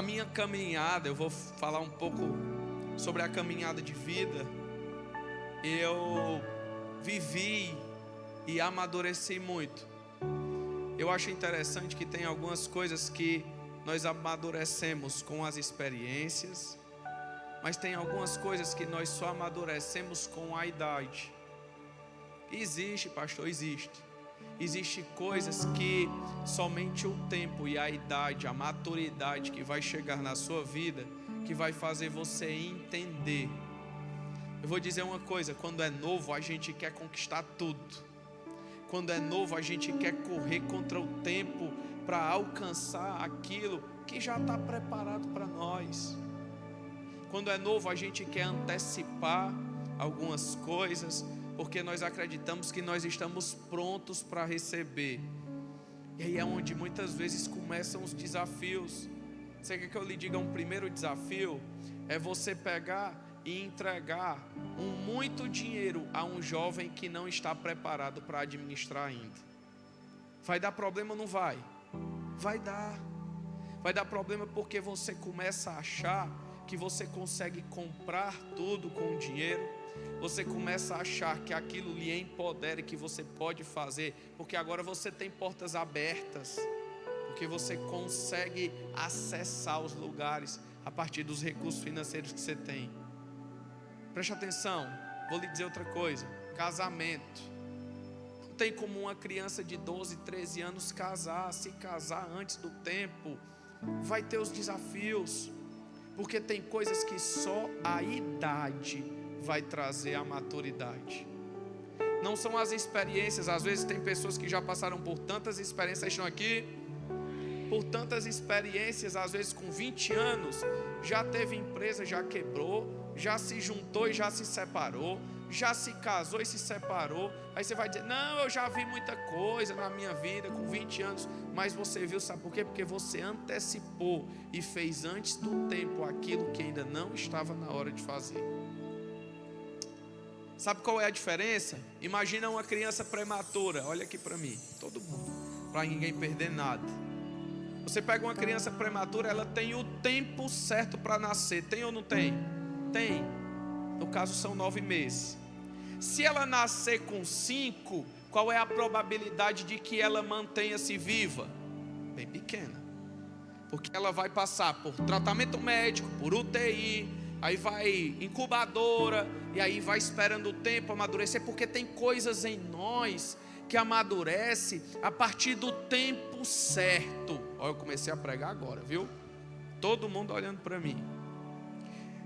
A minha caminhada, eu vou falar um pouco sobre a caminhada de vida. Eu vivi e amadureci muito. Eu acho interessante que tem algumas coisas que nós amadurecemos com as experiências, mas tem algumas coisas que nós só amadurecemos com a idade. Existe, pastor, existe. Existem coisas que somente o tempo e a idade, a maturidade que vai chegar na sua vida, que vai fazer você entender. Eu vou dizer uma coisa: quando é novo a gente quer conquistar tudo. Quando é novo a gente quer correr contra o tempo para alcançar aquilo que já está preparado para nós. Quando é novo a gente quer antecipar algumas coisas, porque nós acreditamos que nós estamos prontos para receber. E aí é onde muitas vezes começam os desafios. Você quer que eu lhe diga um primeiro desafio? É você pegar e entregar muito dinheiro a um jovem que não está preparado para administrar ainda. Vai dar problema ou não vai? Vai dar. Vai dar problema porque você começa a achar que você consegue comprar tudo com o dinheiro. Você começa a achar que aquilo lhe empodera e que você pode fazer, porque agora você tem portas abertas, porque você consegue acessar os lugares a partir dos recursos financeiros que você tem. Preste atenção, vou lhe dizer outra coisa: casamento. Não tem como uma criança de 12, 13 anos se casar antes do tempo. Vai ter os desafios, porque tem coisas que só a idade vai trazer a maturidade. Não são as experiências. Às vezes tem pessoas que já passaram por tantas experiências, estão aqui por tantas experiências, às vezes com 20 anos, já teve empresa, já quebrou, já se juntou e já se separou, já se casou e se separou. Aí você vai dizer: não, eu já vi muita coisa na minha vida com 20 anos. Mas você viu, sabe por quê? Porque você antecipou e fez antes do tempo aquilo que ainda não estava na hora de fazer. Sabe qual é a diferença? Imagina uma criança prematura. Olha aqui para mim, todo mundo, para ninguém perder nada. Você pega uma criança prematura, ela tem o tempo certo para nascer. Tem ou não tem? Tem. No caso são 9 meses. Se ela nascer com 5, qual é a probabilidade de que ela mantenha-se viva? Bem pequena. Porque ela vai passar por tratamento médico, por UTI, aí vai incubadora, e aí vai esperando o tempo amadurecer, porque tem coisas em nós que amadurece a partir do tempo certo. Olha, eu comecei a pregar agora, viu? Todo mundo olhando para mim.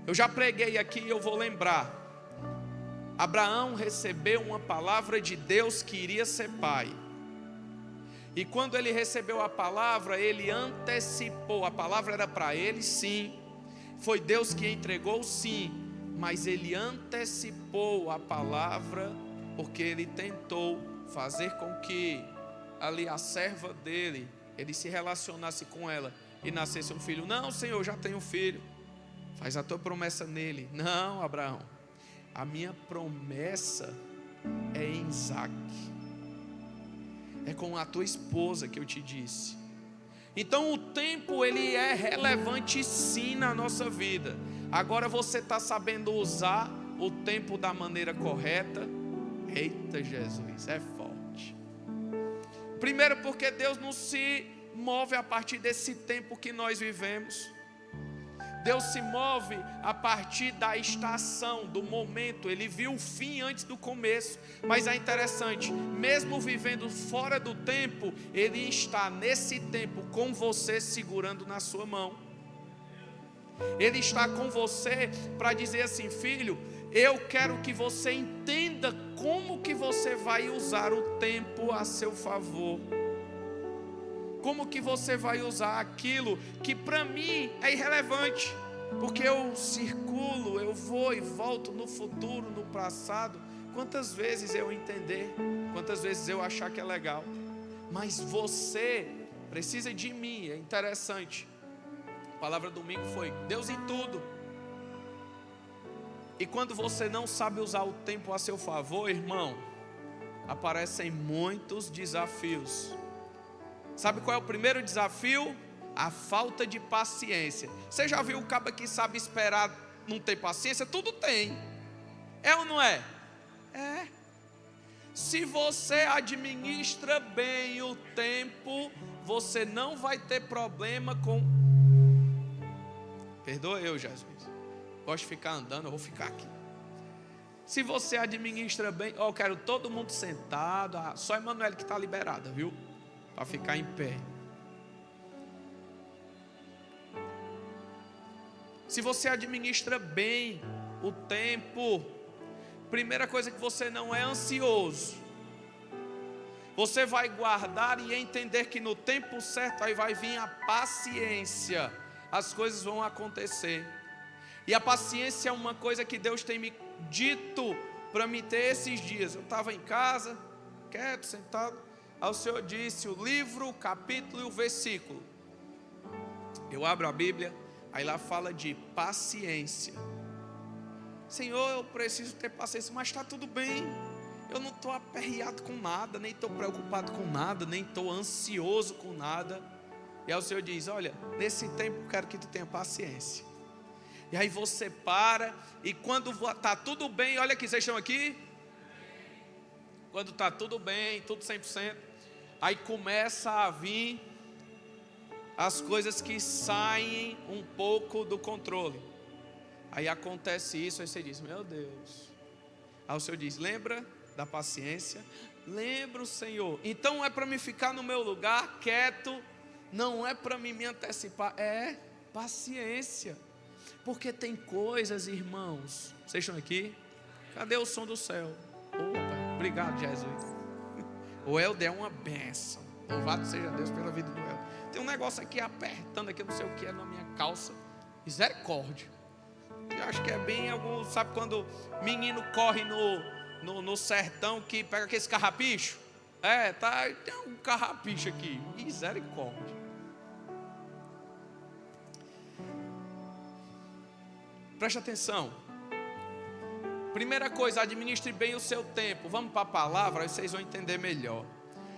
Eu já preguei aqui e eu vou lembrar. Abraão recebeu uma palavra de Deus que iria ser pai. E quando ele recebeu a palavra, ele antecipou. A palavra era para ele, sim. Foi Deus que entregou, sim. Mas ele antecipou a palavra, porque ele tentou fazer com que ali a serva dele, ele se relacionasse com ela e nascesse um filho. Não, Senhor, já tenho um filho. Faz a tua promessa nele. Não, Abraão, a minha promessa é em Isaque. É com a tua esposa que eu te disse. Então o tempo ele é relevante sim na nossa vida. Agora você está sabendo usar o tempo da maneira correta? Eita Jesus, é forte. Primeiro porque Deus não se move a partir desse tempo que nós vivemos. Deus se move a partir da estação, do momento. Ele viu o fim antes do começo. Mas é interessante, mesmo vivendo fora do tempo, Ele está nesse tempo com você, segurando na sua mão. Ele está com você para dizer assim: filho, eu quero que você entenda como que você vai usar o tempo a seu favor. Como que você vai usar aquilo que para mim é irrelevante, porque eu circulo, eu vou e volto no futuro, no passado. Quantas vezes eu entender, quantas vezes eu achar que é legal, mas você precisa de mim. É interessante, a palavra domingo foi Deus em tudo. E quando você não sabe usar o tempo a seu favor, irmão, aparecem muitos desafios. Sabe qual é o primeiro desafio? A falta de paciência. Você já viu o cabo que sabe esperar, não tem paciência? Tudo tem. É ou não é? É. Se você administra bem o tempo, você não vai ter problema com... Perdoa eu, Jesus. Gosto de ficar andando, eu vou ficar aqui. Se você administra bem, eu quero todo mundo sentado, só a Emanuele que está liberada, viu? Para ficar em pé. Se você administra bem o tempo, primeira coisa que você não é ansioso. Você vai guardar e entender que no tempo certo aí vai vir a paciência. As coisas vão acontecer. E a paciência é uma coisa que Deus tem me dito para me ter esses dias. Eu estava em casa, quieto, sentado. Aí o Senhor disse o livro, o capítulo e o versículo. Eu abro a Bíblia, aí lá fala de paciência. Senhor, eu preciso ter paciência, mas está tudo bem. Eu não estou aperreado com nada, nem estou preocupado com nada, nem estou ansioso com nada. E aí o Senhor diz, olha, nesse tempo eu quero que tu tenha paciência. E aí você para, e quando está tudo bem, olha aqui, vocês estão aqui? Quando está tudo bem, tudo 100%, aí começa a vir as coisas que saem um pouco do controle. Aí acontece isso, aí você diz, meu Deus. Aí o Senhor diz, lembra da paciência? Lembro, Senhor. Então é para me ficar no meu lugar, quieto, não é para me antecipar, é paciência. Porque tem coisas, irmãos, vocês estão aqui? Cadê o som do céu? Opa, obrigado, Jesus. O Helder é uma bênção. Louvado seja Deus pela vida do Helder. Tem um negócio aqui apertando aqui, eu não sei o que é na minha calça. Misericórdia. Eu acho que é bem algum, sabe quando menino corre no sertão que pega aquele carrapicho? Tem um carrapicho aqui. Misericórdia. Preste atenção. Primeira coisa, administre bem o seu tempo. Vamos para a palavra, aí vocês vão entender melhor.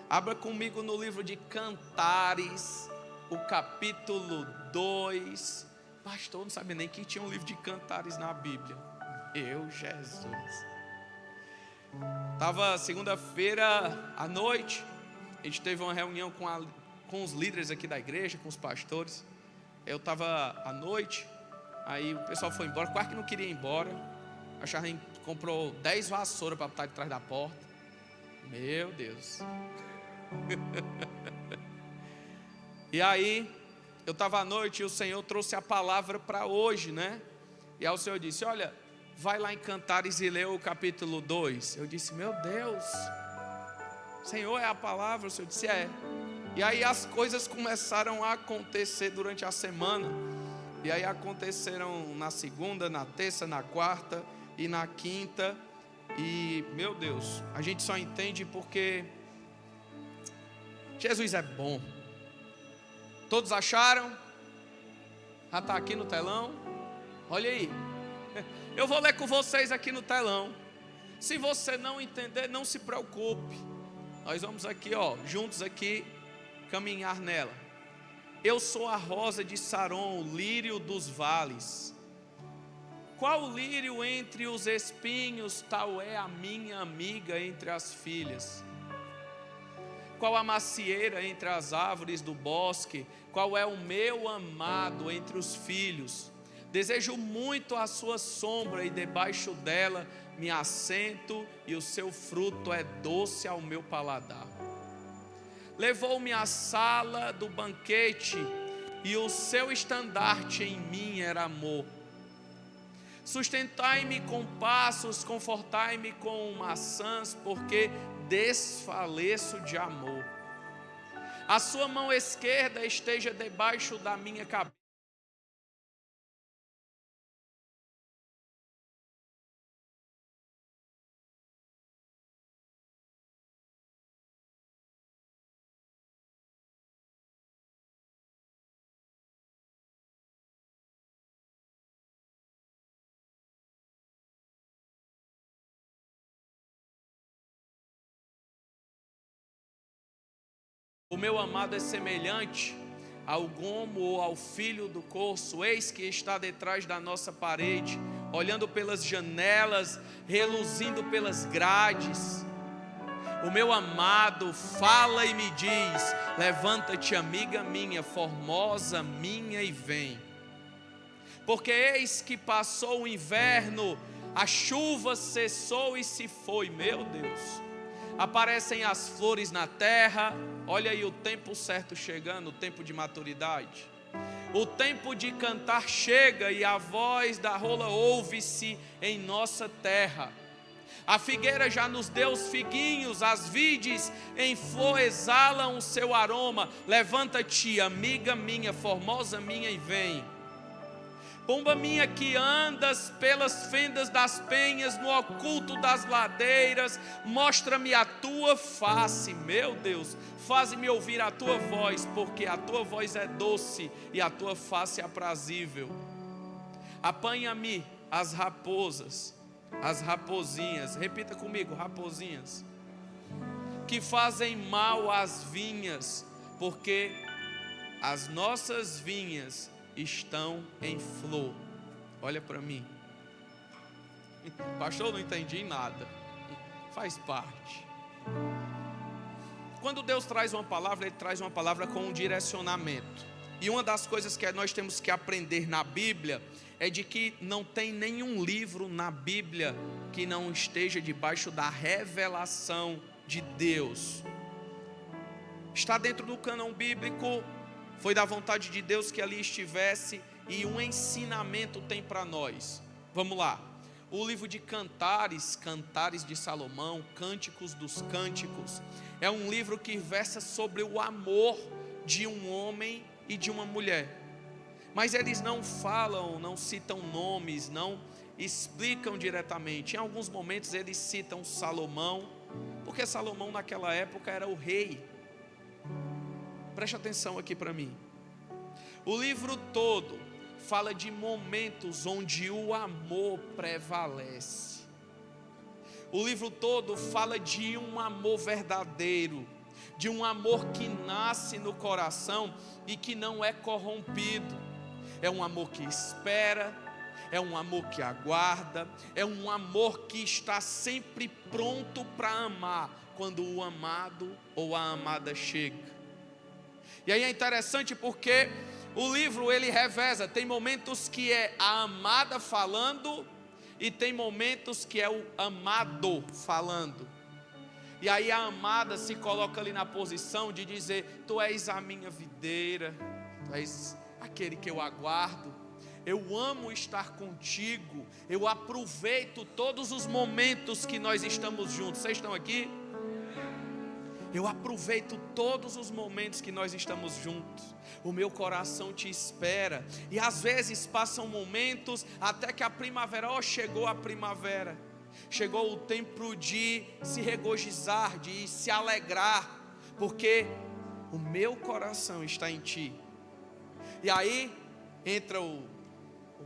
Abra comigo no livro de Cantares, o capítulo 2. Pastor, não sabia nem que tinha um livro de Cantares na Bíblia. Jesus. Estava segunda-feira à noite, a gente teve uma reunião com os líderes aqui da igreja, com os pastores. Eu estava à noite, aí o pessoal foi embora, quase que não queria ir embora. A gente comprou 10 vassouras para botar de trás da porta. Meu Deus. E aí, eu estava à noite e o Senhor trouxe a palavra para hoje, né? E aí o Senhor disse, olha, vai lá em Cantares e lê o capítulo 2. Eu disse, meu Deus, Senhor, é a palavra? O Senhor disse, é. E aí as coisas começaram a acontecer durante a semana. E aí aconteceram na segunda, na terça, na quarta e na quinta. E, meu Deus, a gente só entende porque Jesus é bom. Todos acharam? Já está aqui no telão? Olha aí. Eu vou ler com vocês aqui no telão. Se você não entender, não se preocupe. Nós vamos aqui, juntos aqui, caminhar nela. Eu sou a rosa de Saron, o lírio dos vales. Qual lírio entre os espinhos, tal é a minha amiga entre as filhas. Qual a macieira entre as árvores do bosque? Qual é o meu amado entre os filhos? Desejo muito a sua sombra e debaixo dela me assento e o seu fruto é doce ao meu paladar. Levou-me à sala do banquete e o seu estandarte em mim era amor. Sustentai-me com passos, confortai-me com maçãs, porque desfaleço de amor. A sua mão esquerda esteja debaixo da minha cabeça. O meu amado é semelhante ao gomo ou ao filho do corço, eis que está detrás da nossa parede, olhando pelas janelas, reluzindo pelas grades. O meu amado fala e me diz: levanta-te, amiga minha, formosa minha, e vem. Porque eis que passou o inverno, a chuva cessou e se foi. Meu Deus, aparecem as flores na terra. Olha aí o tempo certo chegando, o tempo de maturidade. O tempo de cantar chega e a voz da rola ouve-se em nossa terra. A figueira já nos deu os figuinhos, as vides em flor exalam o seu aroma. Levanta-te, amiga minha, formosa minha, e vem. Pomba minha que andas pelas fendas das penhas, no oculto das ladeiras, mostra-me a tua face. Meu Deus, faz-me ouvir a tua voz, porque a tua voz é doce e a tua face é aprazível. Apanha-me as raposas, as rapozinhas, repita comigo, rapozinhas, que fazem mal às vinhas, porque as nossas vinhas estão em flor. Olha para mim. Pastor, não entendi nada. Faz parte. Quando Deus traz uma palavra, Ele traz uma palavra com um direcionamento. E uma das coisas que nós temos que aprender na Bíblia é de que não tem nenhum livro na Bíblia que não esteja debaixo da revelação de Deus. Está dentro do cânon bíblico. Foi da vontade de Deus que ali estivesse, e um ensinamento tem para nós. Vamos lá. O livro de Cantares, Cantares de Salomão, Cânticos dos Cânticos, é um livro que versa sobre o amor de um homem e de uma mulher. Mas eles não falam, não citam nomes, não explicam diretamente. Em alguns momentos eles citam Salomão, porque Salomão naquela época era o rei. Preste atenção aqui para mim. O livro todo fala de momentos onde o amor prevalece. O livro todo fala de um amor verdadeiro, de um amor que nasce no coração e que não é corrompido. É um amor que espera, é um amor que aguarda, é um amor que está sempre pronto para amar quando o amado ou a amada chega. E aí é interessante porque o livro ele reveza, tem momentos que é a amada falando e tem momentos que é o amado falando. E aí a amada se coloca ali na posição de dizer: tu és a minha videira, tu és aquele que eu aguardo, eu amo estar contigo, eu aproveito todos os momentos que nós estamos juntos. Vocês estão aqui? Eu aproveito todos os momentos que nós estamos juntos. O meu coração te espera. E às vezes passam momentos até que a primavera, chegou a primavera. Chegou o tempo de se regozijar, de se alegrar, porque o meu coração está em ti. E aí entra o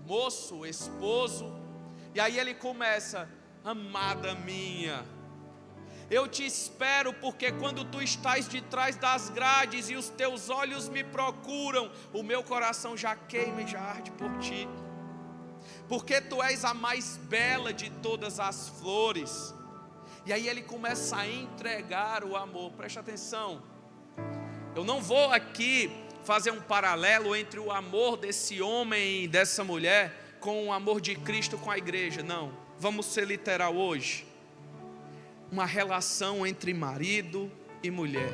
moço, o esposo, e aí ele começa: amada minha, eu te espero, porque quando tu estás de trás das grades e os teus olhos me procuram, o meu coração já queima e já arde por ti. Porque tu és a mais bela de todas as flores. E aí ele começa a entregar o amor. Preste atenção. Eu não vou aqui fazer um paralelo entre o amor desse homem e dessa mulher com o amor de Cristo com a igreja. Não. Vamos ser literal hoje. Uma relação entre marido e mulher.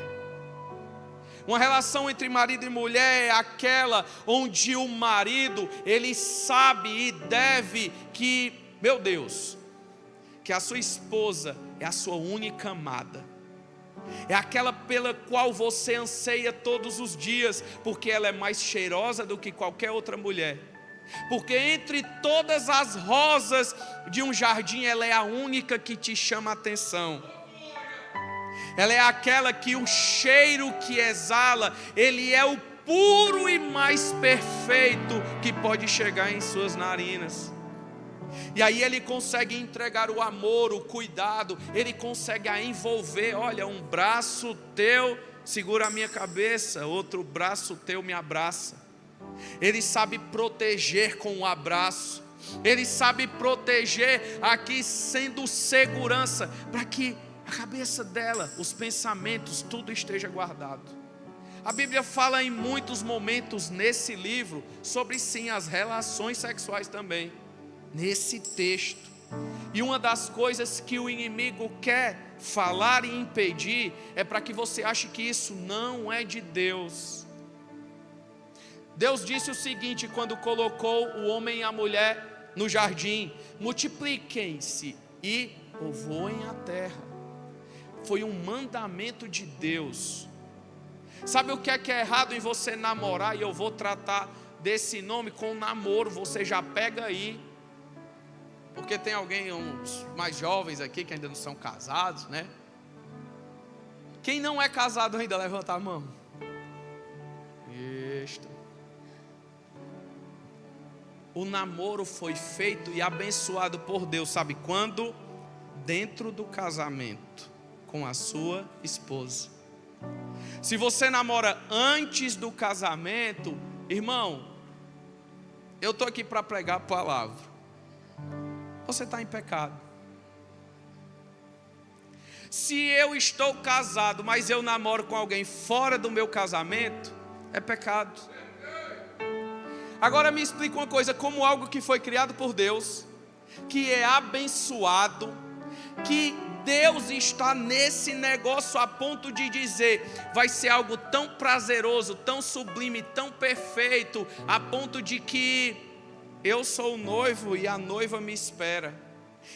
Uma relação entre marido e mulher é aquela onde o marido, ele sabe e deve que, meu Deus, que a sua esposa é a sua única amada. É aquela pela qual você anseia todos os dias, porque ela é mais cheirosa do que qualquer outra mulher. Porque entre todas as rosas de um jardim, ela é a única que te chama a atenção. Ela é aquela que o cheiro que exala, ele é o puro e mais perfeito que pode chegar em suas narinas. E aí ele consegue entregar o amor, o cuidado, ele consegue a envolver. Olha, um braço teu segura a minha cabeça, outro braço teu me abraça. Ele sabe proteger com um abraço. Ele sabe proteger aqui, sendo segurança, para que a cabeça dela, os pensamentos, tudo esteja guardado. A Bíblia fala em muitos momentos nesse livro sobre sim as relações sexuais também, nesse texto. E uma das coisas que o inimigo quer falar e impedir é para que você ache que isso não é de Deus. Deus disse o seguinte quando colocou o homem e a mulher no jardim: multipliquem-se e povoem a terra. Foi um mandamento de Deus. Sabe o que é errado em você namorar? E eu vou tratar desse nome com namoro. Você já pega aí, porque tem alguém, uns mais jovens aqui que ainda não são casados, né? Quem não é casado ainda, levanta a mão. Isto. O namoro foi feito e abençoado por Deus, sabe quando? Dentro do casamento, com a sua esposa. Se você namora antes do casamento, irmão, eu estou aqui para pregar a palavra. Você está em pecado. Se eu estou casado, mas eu namoro com alguém fora do meu casamento, é pecado. Agora me explica uma coisa: como algo que foi criado por Deus, que é abençoado, que Deus está nesse negócio a ponto de dizer, vai ser algo tão prazeroso, tão sublime, tão perfeito, a ponto de que eu sou o noivo e a noiva me espera.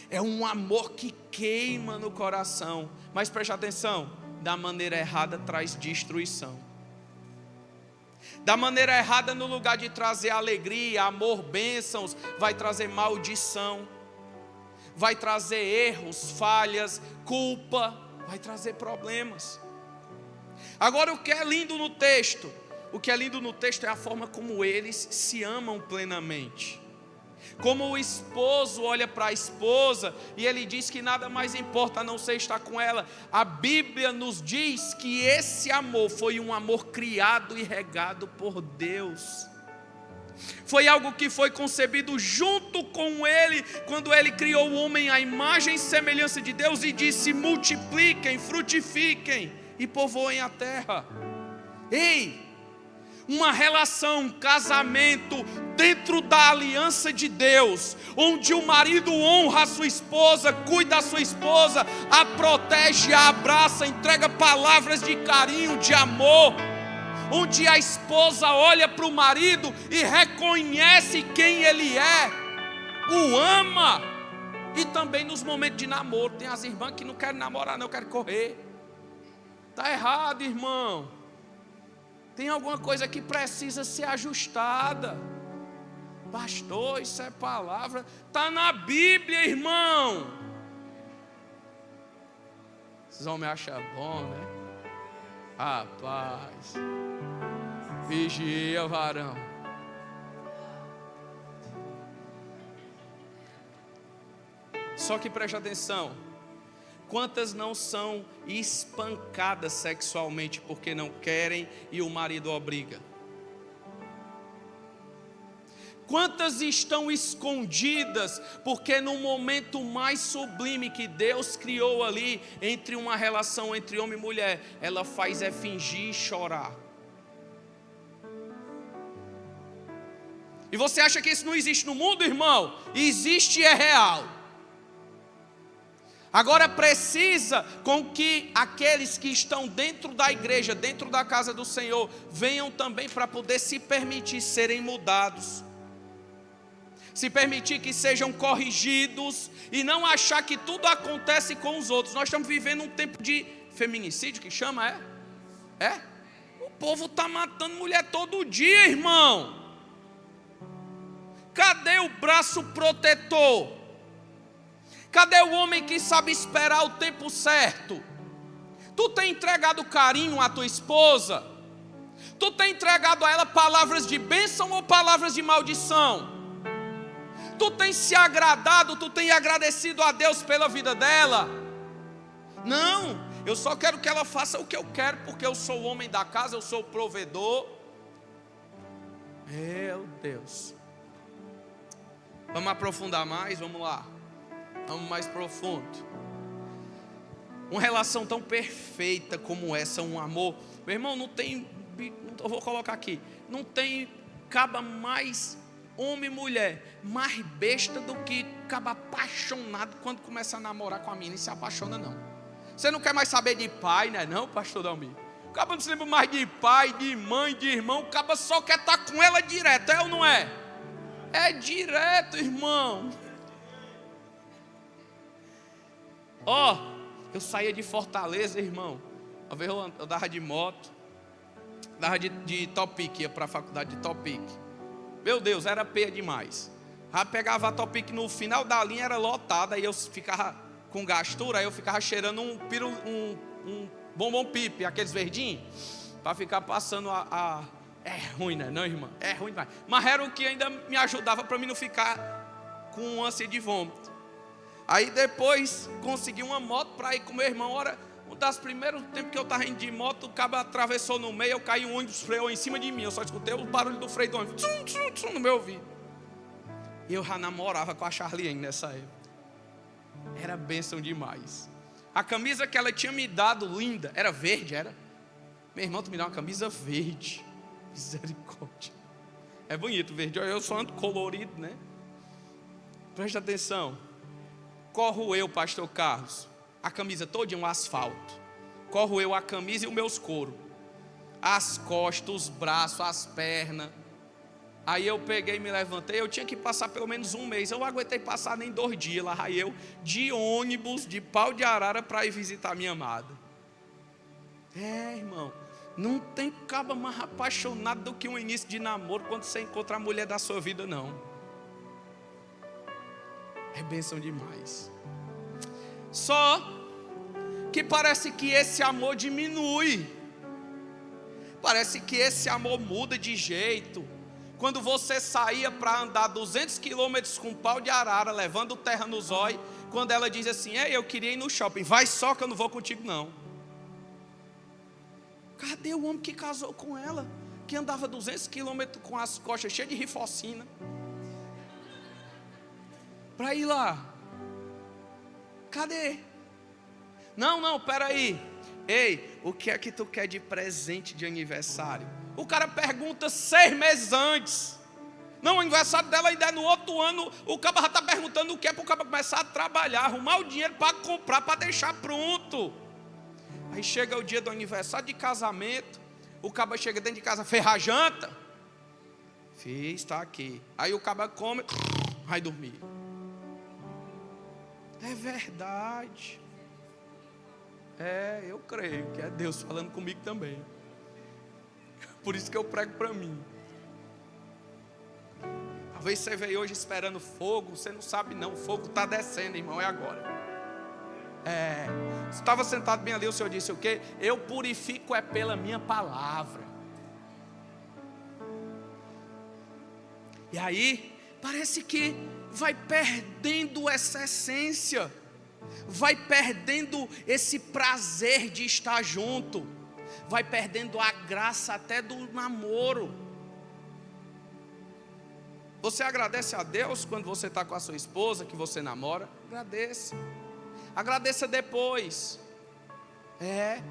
É um amor que queima no coração. Mas preste atenção, da maneira errada traz destruição. Da maneira errada, no lugar de trazer alegria, amor, bênçãos, vai trazer maldição. Vai trazer erros, falhas, culpa, vai trazer problemas. Agora, o que é lindo no texto? O que é lindo no texto é a forma como eles se amam plenamente. Como o esposo olha para a esposa e ele diz que nada mais importa a não ser estar com ela. A Bíblia nos diz que esse amor foi um amor criado e regado por Deus. Foi algo que foi concebido junto com ele, quando ele criou o homem à imagem e semelhança de Deus e disse: multipliquem, frutifiquem e povoem a terra. Ei, uma relação, um casamento dentro da aliança de Deus, onde o marido honra a sua esposa, cuida da sua esposa, a protege, a abraça, entrega palavras de carinho, de amor, onde a esposa olha para o marido e reconhece quem ele é, o ama. E também nos momentos de namoro, tem as irmãs que não querem namorar, não querem correr. Está errado, irmão. Tem alguma coisa que precisa ser ajustada. Pastor, isso é palavra, está na Bíblia, irmão. Vocês vão me achar bom, né? Rapaz, vigia, varão. Só que preste atenção: quantas não são espancadas sexualmente porque não querem e o marido obriga? Quantas estão escondidas porque no momento mais sublime que Deus criou ali, entre uma relação entre homem e mulher, ela faz é fingir e chorar? E você acha que isso não existe no mundo, irmão? Existe e é real. Agora precisa com que aqueles que estão dentro da igreja, dentro da casa do Senhor, venham também para poder se permitir serem mudados. Se permitir que sejam corrigidos e não achar que tudo acontece com os outros. Nós estamos vivendo um tempo de feminicídio, que chama, é? O povo está matando mulher todo dia, irmão. Cadê o braço protetor? Cadê o homem que sabe esperar o tempo certo? Tu tem entregado carinho à tua esposa? Tu tem entregado a ela palavras de bênção ou palavras de maldição? Tu tem se agradado, tu tem agradecido a Deus pela vida dela? Não, Eu só quero que ela faça o que eu quero, porque eu sou o homem da casa, eu sou o provedor. Meu Deus. Vamos aprofundar mais? Vamos lá. Vamos mais profundo. Uma relação tão perfeita como essa, um amor. Meu irmão, não tem, eu vou colocar aqui, não tem caba mais homem e mulher, mais besta do que caba apaixonado quando começa a namorar com a menina e se apaixona não. Você não quer mais saber de pai, né não, pastor Dalmir? O caba não se lembra mais de pai, de mãe, de irmão, o caba só quer estar com ela direto, é ou não é? É direto, irmão. Ó, eu saía de Fortaleza, irmão. Uma vez eu dava de moto, dava de Topic, ia para a faculdade de Topic. Meu Deus, era peia demais. Já pegava a Topic no final da linha, era lotada, aí eu ficava com gastura, aí eu ficava cheirando um bombom pipe, aqueles verdinhos, para ficar passando É ruim, né? Não, irmã? É ruim demais. Mas era o que ainda me ajudava para mim não ficar com ânsia de vômito. Aí depois consegui uma moto para ir com meu irmão. Um dos primeiros tempos que eu estava indo de moto, o cabo atravessou no meio, eu caí, um ônibus freou em cima de mim. Eu só escutei o barulho do freio do ônibus no meu ouvido. E eu já namorava com a Charliane nessa época. Era bênção demais. A camisa que ela tinha me dado, linda, era verde, era. Meu irmão, tu me dá uma camisa verde. Misericórdia. É bonito verde. Eu só ando colorido, né? Presta atenção. Corro eu, pastor Carlos, a camisa toda um asfalto. Corro eu a camisa e os meus coros, as costas, os braços, as pernas. Aí eu peguei e me levantei. Eu tinha que passar pelo menos um mês. Eu não aguentei passar nem 2 dias lá. Aí eu de ônibus, de pau de arara, para ir visitar minha amada. Irmão, não tem caba mais apaixonado do que um início de namoro quando você encontra a mulher da sua vida, não. É bênção demais. Só que parece que esse amor diminui. Parece que esse amor muda de jeito. Quando você saía para andar 200 quilômetros com pau de arara, levando terra no zóio, quando ela diz assim, eu queria ir no shopping, vai só que eu não vou contigo não. Cadê o homem que casou com ela? Que andava 200 quilômetros com as costas cheias de rifocina para ir lá? Cadê? Não, peraí. Ei, o que é que tu quer de presente de aniversário? O cara pergunta 6 meses antes. Não, o aniversário dela ainda é no outro ano. O cara já está perguntando o que é para o cara começar a trabalhar, arrumar o dinheiro para comprar, para deixar pronto. Aí chega o dia do aniversário de casamento, o caba chega dentro de casa, fez a janta? Fiz, está aqui. Aí o caba come, vai dormir. É verdade. Eu creio que é Deus falando comigo também. Por isso que eu prego para mim. Talvez você veio hoje esperando fogo, você não sabe não, o fogo está descendo, irmão, é agora. Você estava sentado bem ali, o Senhor disse o quê? Eu purifico pela minha palavra. E aí, parece que vai perdendo essa essência, vai perdendo esse prazer de estar junto, vai perdendo a graça até do namoro. Você agradece a Deus quando você está com a sua esposa, que você namora? Agradeça depois.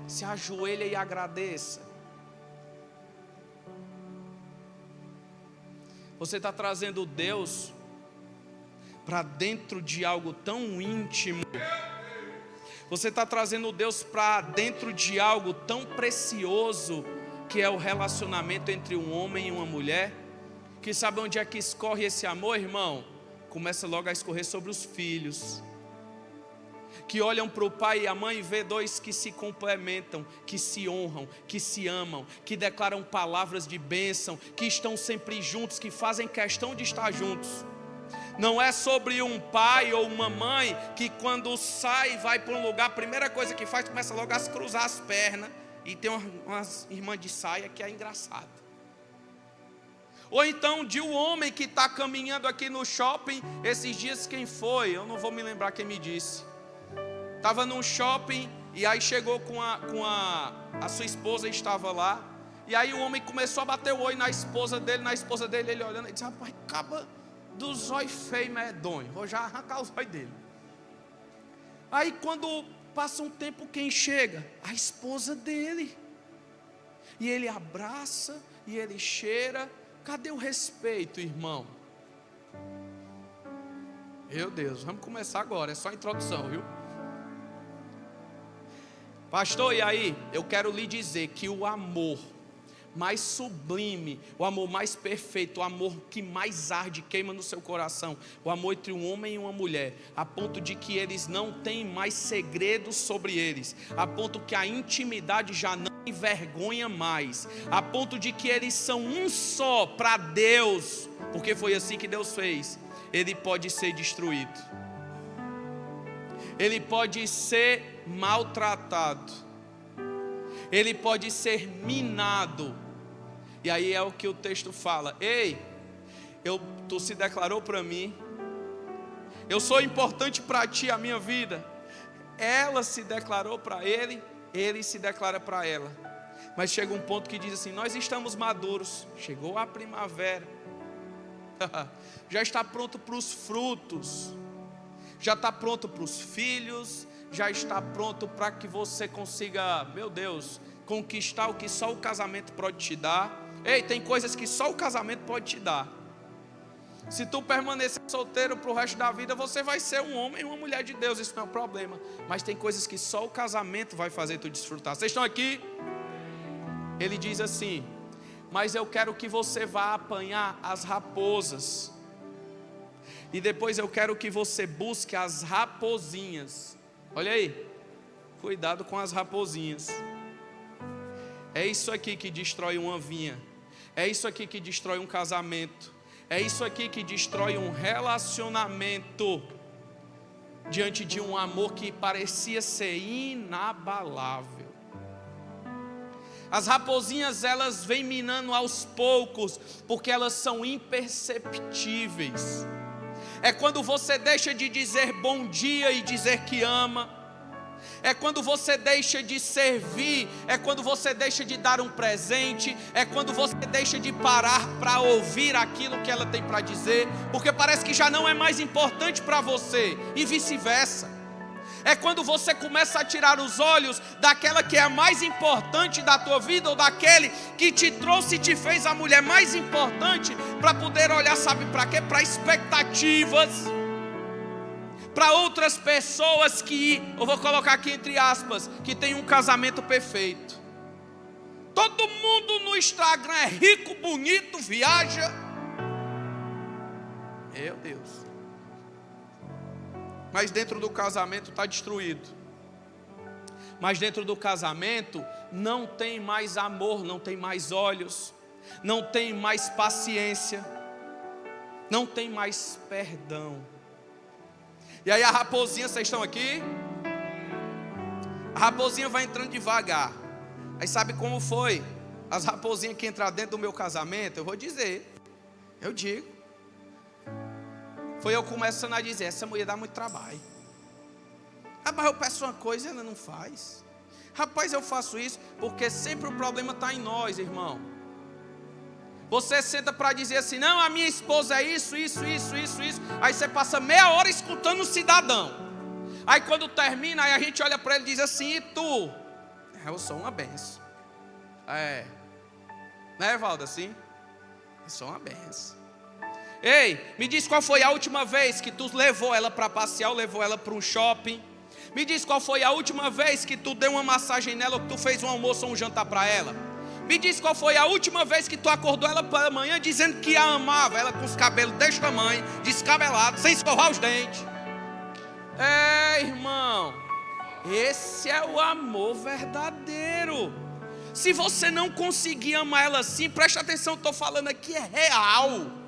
Se ajoelha e agradeça. Você está trazendo Deus para dentro de algo tão íntimo. Você está trazendo Deus para dentro de algo tão precioso, que é o relacionamento entre um homem e uma mulher. Que sabe onde é que escorre esse amor, irmão? Começa logo a escorrer sobre os filhos, que olham para o pai e a mãe e vê 2 que se complementam, que se honram, que se amam, que declaram palavras de bênção, que estão sempre juntos, que fazem questão de estar juntos. Não é sobre um pai ou uma mãe que quando sai, vai para um lugar, a primeira coisa que faz, começa logo a se cruzar as pernas, e tem umas irmãs de saia que é engraçado. Ou então de um homem que está caminhando aqui no shopping, esses dias quem foi? Eu não vou me lembrar quem me disse. Estava num shopping E aí chegou com a sua esposa, estava lá. E aí o homem começou a bater o olho na esposa dele, ele olhando, e disse: rapaz, acaba dos olhos feios, medonho, vou já arrancar os olhos dele. Aí quando passa um tempo, quem chega? A esposa dele. E ele abraça, e ele cheira. Cadê o respeito, irmão? Meu Deus, vamos começar agora, é só a introdução, viu? Pastor, e aí? Eu quero lhe dizer que o amor mais sublime, o amor mais perfeito, o amor que mais arde, queima no seu coração, o amor entre um homem e uma mulher, a ponto de que eles não têm mais segredos sobre eles, a ponto que a intimidade já não envergonha mais, a ponto de que eles são um só para Deus, porque foi assim que Deus fez. Ele pode ser destruído, ele pode ser maltratado, ele pode ser minado. E aí é o que o texto fala: ei, tu se declarou para mim, eu sou importante para ti, a minha vida. Ela se declarou para ele, ele se declara para ela. Mas chega um ponto que diz assim: nós estamos maduros, chegou a primavera, já está pronto para os frutos, já está pronto para os filhos, já está pronto para que você consiga, meu Deus, conquistar o que só o casamento pode te dar. Ei, tem coisas que só o casamento pode te dar. Se tu permanecer solteiro para o resto da vida, você vai ser um homem e uma mulher de Deus, isso não é um problema. Mas tem coisas que só o casamento vai fazer tu desfrutar. Vocês estão aqui? Ele diz assim: mas eu quero que você vá apanhar as raposas, e depois eu quero que você busque as raposinhas. Olha aí, cuidado com as raposinhas. É isso aqui que destrói uma vinha, é isso aqui que destrói um casamento, é isso aqui que destrói um relacionamento, diante de um amor que parecia ser inabalável. As raposinhas, elas vêm minando aos poucos, porque elas são imperceptíveis. É quando você deixa de dizer bom dia e dizer que ama. É quando você deixa de servir. É quando você deixa de dar um presente. É quando você deixa de parar para ouvir aquilo que ela tem para dizer, porque parece que já não é mais importante para você, e vice-versa. É quando você começa a tirar os olhos daquela que é a mais importante da tua vida, ou daquele que te trouxe e te fez a mulher mais importante, para poder olhar, sabe para quê? Para expectativas, para outras pessoas que, eu vou colocar aqui entre aspas, que tem um casamento perfeito. Todo mundo no Instagram é rico, bonito, viaja. Meu Deus. Mas dentro do casamento está destruído. Mas dentro do casamento não tem mais amor, não tem mais olhos, não tem mais paciência, não tem mais perdão. E aí a raposinha, vocês estão aqui? A raposinha vai entrando devagar. Aí sabe como foi? As raposinhas que entraram dentro do meu casamento, eu vou dizer, eu digo. Foi eu começando a dizer: essa mulher dá muito trabalho. Rapaz, eu peço uma coisa e ela não faz. Rapaz, eu faço isso, porque sempre o problema está em nós, irmão. Você senta para dizer assim: não, a minha esposa é isso. Aí você passa meia hora escutando o cidadão. Aí quando termina, aí a gente olha para ele e diz assim: e tu? Eu sou uma benção. Né, Valdo, assim? Eu sou uma benção. Ei, me diz qual foi a última vez que tu levou ela para passear, ou levou ela para um shopping? Me diz qual foi a última vez que tu deu uma massagem nela, ou que tu fez um almoço ou um jantar para ela? Me diz qual foi a última vez que tu acordou ela pela manhã dizendo que a amava, ela com os cabelos desse tamanho, descabelado, sem escovar os dentes. Irmão, esse é o amor verdadeiro. Se você não conseguir amar ela assim, presta atenção, estou falando aqui, é real.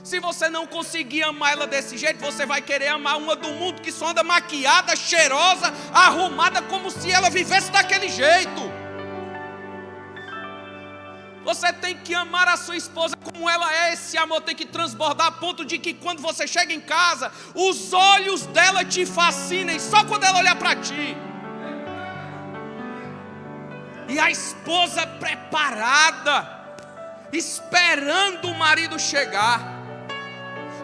Se você não conseguir amar ela desse jeito, você vai querer amar uma do mundo que só anda maquiada, cheirosa, arrumada, como se ela vivesse daquele jeito. Você tem que amar a sua esposa como ela é. Esse amor tem que transbordar a ponto de que quando você chega em casa, os olhos dela te fascinem só quando ela olhar para ti. E a esposa preparada, esperando o marido chegar,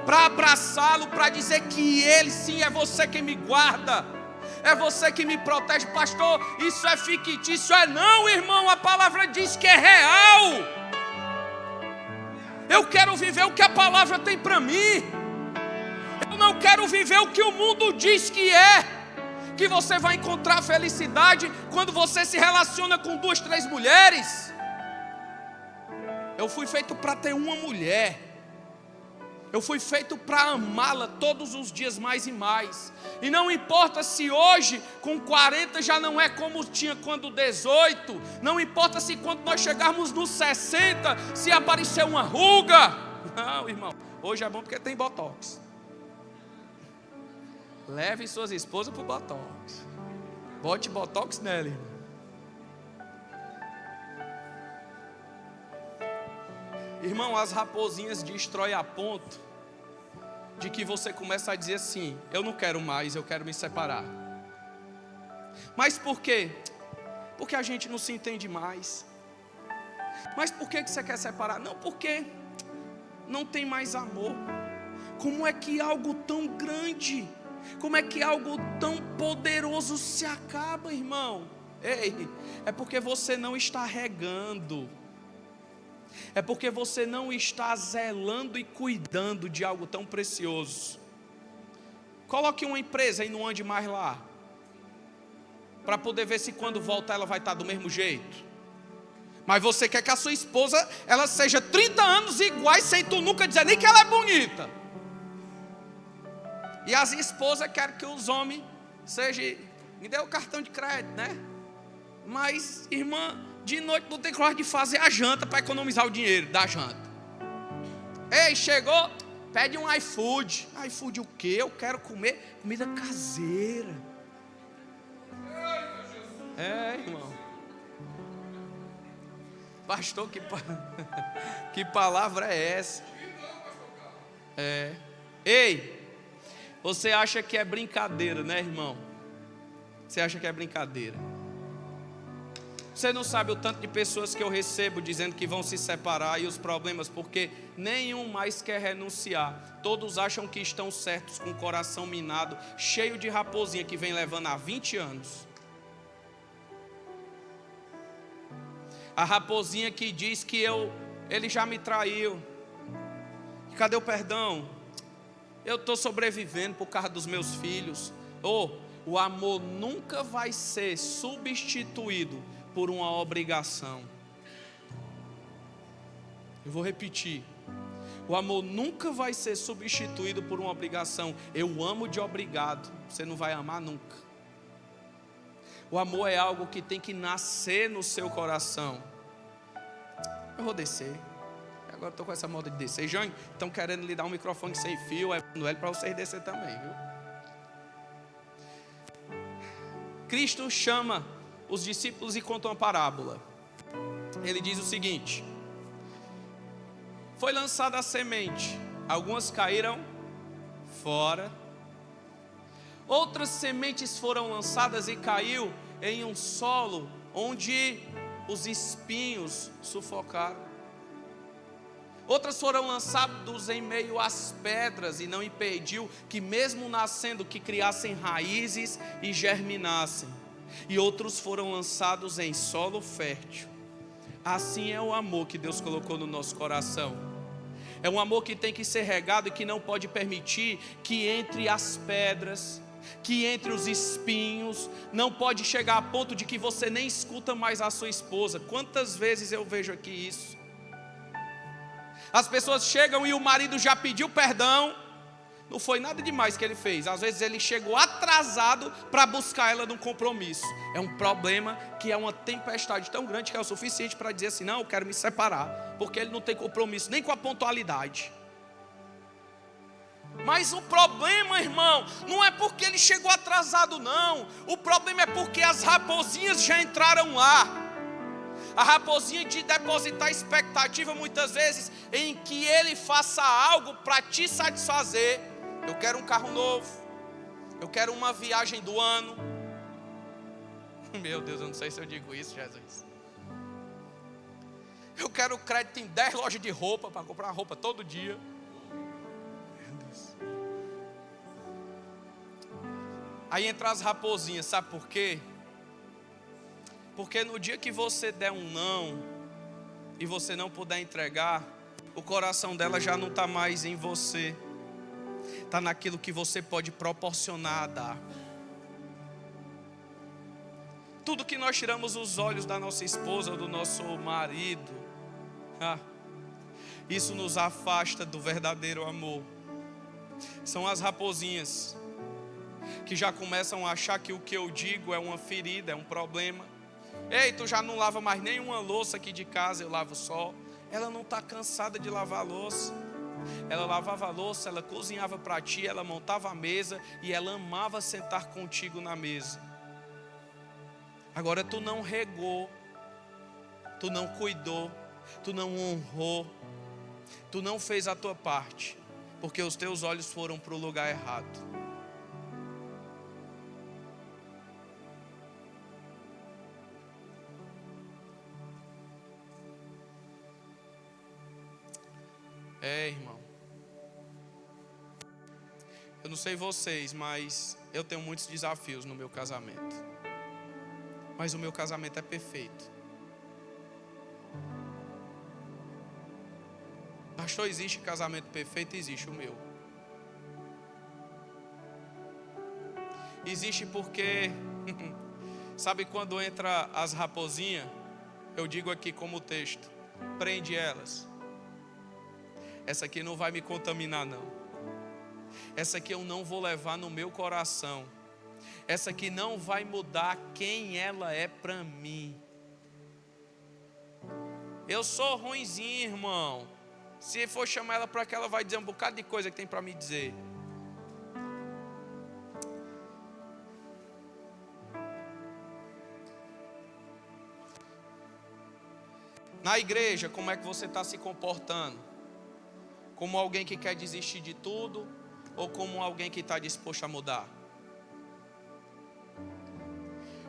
para abraçá-lo, para dizer que ele sim é você quem me guarda, é você que me protege. Pastor, isso é fictício? É não, irmão, a palavra diz que é real. Eu quero viver o que a palavra tem para mim. Eu não quero viver o que o mundo diz que é. Que você vai encontrar felicidade quando você se relaciona com 2, 3 mulheres. Eu fui feito para ter uma mulher. Eu fui feito para amá-la todos os dias mais e mais. E não importa se hoje com 40 já não é como tinha quando 18. Não importa se quando nós chegarmos nos 60 se aparecer uma ruga. Não, irmão, hoje é bom porque tem botox. Leve suas esposas para o botox. Bote botox nela, irmão. Irmão, as raposinhas destroem a ponto de que você começa a dizer assim: eu não quero mais, eu quero me separar. Mas por quê? Porque a gente não se entende mais. Mas por que você quer separar? Não, porque não tem mais amor. Como é que algo tão grande, como é que algo tão poderoso se acaba, irmão? Ei, é porque você não está regando. É porque você não está zelando e cuidando de algo tão precioso. Coloque uma empresa e não ande mais lá, para poder ver se quando voltar ela vai estar do mesmo jeito. Mas você quer que a sua esposa ela seja 30 anos iguais, sem tu nunca dizer nem que ela é bonita. E as esposas querem que os homens sejam... Me dê o cartão de crédito, né? Mas, irmã, de noite não tem coragem de fazer a janta para economizar o dinheiro da janta. Ei, chegou, pede um iFood. iFood o quê? Eu quero comer comida caseira. É, irmão. Pastor, que palavra é essa? É. Ei, você acha que é brincadeira, né, irmão? Você acha que é brincadeira? Você não sabe o tanto de pessoas que eu recebo dizendo que vão se separar e os problemas, porque nenhum mais quer renunciar. Todos acham que estão certos, com o coração minado, cheio de raposinha que vem levando há 20 anos. A raposinha que diz que ele já me traiu. Cadê o perdão? Eu estou sobrevivendo por causa dos meus filhos. O amor nunca vai ser substituído por uma obrigação. Eu vou repetir. O amor nunca vai ser substituído por uma obrigação. Eu amo de obrigado. Você não vai amar nunca. O amor é algo que tem que nascer no seu coração. Eu vou descer. Agora estou com essa moda de descer. Jânio, estão querendo lhe dar um microfone sem fio, para vocês descer também, viu? Cristo chama os discípulos e conta uma parábola. Ele diz o seguinte: foi lançada a semente, algumas caíram fora, outras sementes foram lançadas e caiu em um solo onde os espinhos sufocaram. Outras foram lançadas em meio às pedras e não impediu que mesmo nascendo que criassem raízes e germinassem. E outros foram lançados em solo fértil. Assim é o amor que Deus colocou no nosso coração. É um amor que tem que ser regado e que não pode permitir que entre as pedras, que entre os espinhos, não pode chegar a ponto de que você nem escuta mais a sua esposa. Quantas vezes eu vejo aqui isso? As pessoas chegam e o marido já pediu perdão. Não foi nada demais que ele fez. Às vezes ele chegou atrasado para buscar ela num compromisso. É um problema que é uma tempestade tão grande que é o suficiente para dizer assim: não, eu quero me separar, porque ele não tem compromisso nem com a pontualidade. Mas o problema, irmão, não é porque ele chegou atrasado, não. O problema é porque as raposinhas já entraram lá. A raposinha de depositar expectativa muitas vezes em que ele faça algo para te satisfazer. Eu quero um carro novo, eu quero uma viagem do ano. Meu Deus, eu não sei se eu digo isso, Jesus. Eu quero crédito em 10 lojas de roupa para comprar roupa todo dia. Aí entra as raposinhas, sabe por quê? Porque no dia que você der um não e você não puder entregar, o coração dela já não está mais em você, está naquilo que você pode proporcionar a dar. Tudo que nós tiramos os olhos da nossa esposa ou do nosso marido, isso nos afasta do verdadeiro amor. São as raposinhas que já começam a achar que o que eu digo é uma ferida, é um problema. Ei, tu já não lava mais nenhuma louça aqui de casa, eu lavo só. Ela não está cansada de lavar a louça. Ela lavava a louça, ela cozinhava para ti, ela montava a mesa e ela amava sentar contigo na mesa. Agora tu não regou, tu não cuidou, tu não honrou, tu não fez a tua parte, porque os teus olhos foram para o lugar errado. Irmão, eu não sei vocês, mas eu tenho muitos desafios no meu casamento. Mas o meu casamento é perfeito. Pastor, existe casamento perfeito? Existe o meu. Existe porque, sabe quando entra as raposinhas? Eu digo aqui como texto, prende elas. Essa aqui não vai me contaminar não. Essa aqui eu não vou levar no meu coração. Essa aqui não vai mudar quem ela é para mim. Eu sou ruinzinho, irmão. Se for chamar ela para cá, ela vai dizer um bocado de coisa que tem para me dizer. Na igreja, como é que você está se comportando? Como alguém que quer desistir de tudo? Ou como alguém que está disposto a mudar?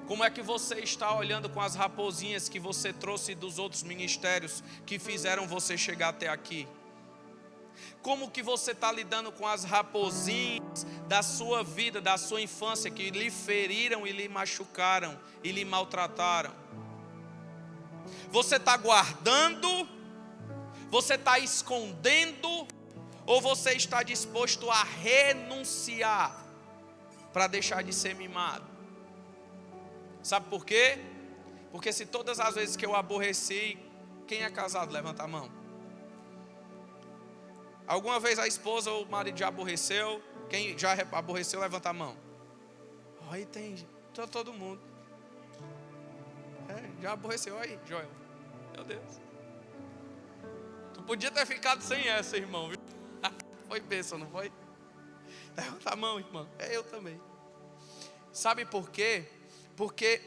Como é que você está olhando com as raposinhas que você trouxe dos outros ministérios que fizeram você chegar até aqui? Como que você está lidando com as raposinhas da sua vida, da sua infância, que lhe feriram e lhe machucaram e lhe maltrataram? Você está guardando? Você está escondendo? Ou você está disposto a renunciar para deixar de ser mimado? Sabe por quê? Porque se todas as vezes que eu aborreci, quem é casado, levanta a mão. Alguma vez a esposa ou o marido já aborreceu? Quem já aborreceu, levanta a mão. Aí tem todo mundo. Já aborreceu aí, Joel. Meu Deus. Tu podia ter ficado sem essa, irmão. Foi bênção, não foi? Levanta a mão, irmão. Eu também. Sabe por quê? Porque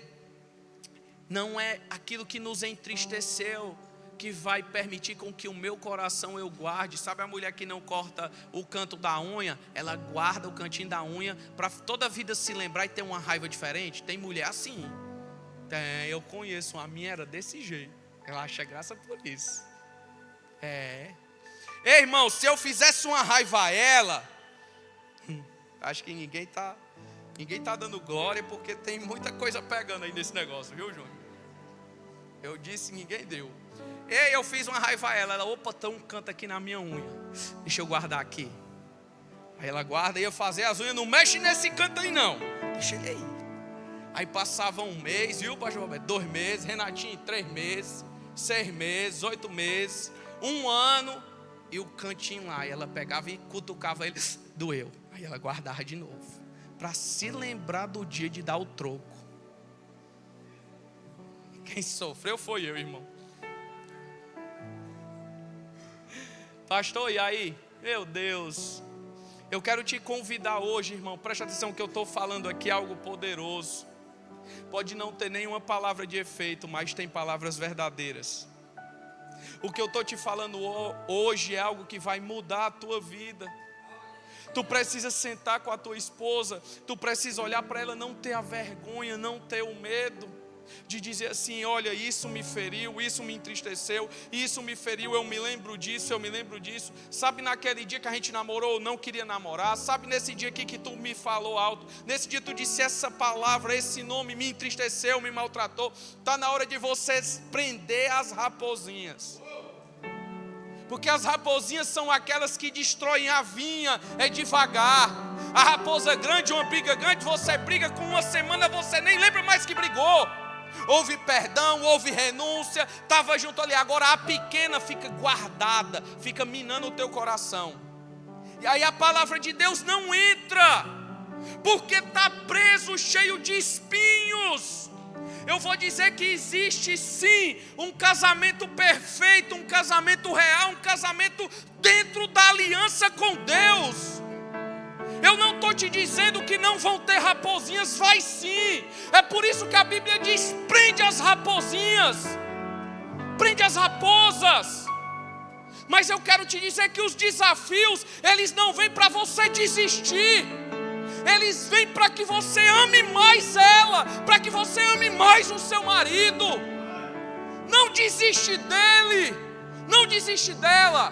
não é aquilo que nos entristeceu que vai permitir com que o meu coração eu guarde. Sabe a mulher que não corta o canto da unha? Ela guarda o cantinho da unha para toda a vida se lembrar e ter uma raiva diferente. Tem mulher assim. Eu conheço, a minha era desse jeito. Ela acha graça por isso. Ei, irmão, se eu fizesse uma raiva a ela, acho que ninguém tá dando glória, porque tem muita coisa pegando aí nesse negócio, viu, Júnior? Eu disse, ninguém deu. Ei, eu fiz uma raiva a ela. Ela, opa, tem um canto aqui na minha unha. Deixa eu guardar aqui. Aí ela guarda e eu fazer as unhas. Não mexe nesse canto aí não. Deixa ele aí. Aí passava um mês, viu, pastor Roberto? 2 meses, Renatinho 3 meses, 6 meses, 8 meses, 1 ano. E o cantinho lá, e ela pegava e cutucava ele, doeu. Aí ela guardava de novo, para se lembrar do dia de dar o troco. Quem sofreu foi eu, irmão. Pastor, e aí? Meu Deus. Eu quero te convidar hoje, irmão. Preste atenção que eu estou falando aqui algo poderoso. Pode não ter nenhuma palavra de efeito, mas tem palavras verdadeiras. O que eu estou te falando hoje é algo que vai mudar a tua vida. Tu precisa sentar com a tua esposa. Tu precisa olhar para ela, não ter a vergonha, não ter o medo. de dizer assim: olha, isso me feriu, isso me entristeceu, isso me feriu, eu me lembro disso, eu me lembro disso. Sabe naquele dia que a gente namorou, eu não queria namorar. Sabe nesse dia aqui que tu me falou alto, nesse dia tu disse essa palavra, esse nome me entristeceu, me maltratou. Está na hora de você prender as raposinhas. Porque as raposinhas são aquelas que destroem a vinha, é devagar. A raposa grande, uma briga grande, você briga com uma semana, você nem lembra mais que brigou. Houve perdão, houve renúncia, estava junto ali. Agora a pequena fica guardada, fica minando o teu coração. E aí a palavra de Deus não entra, porque está preso, cheio de espinhos. Eu vou dizer que existe sim um casamento perfeito, um casamento real, um casamento dentro da aliança com Deus. Eu não estou te dizendo que não vão ter raposinhas, vai sim. É por isso que a Bíblia diz: prende as raposinhas, prende as raposas. Mas eu quero te dizer que os desafios, eles não vêm para você desistir. Eles vêm para que você ame mais ela, para que você ame mais o seu marido. Não desiste dele, não desiste dela.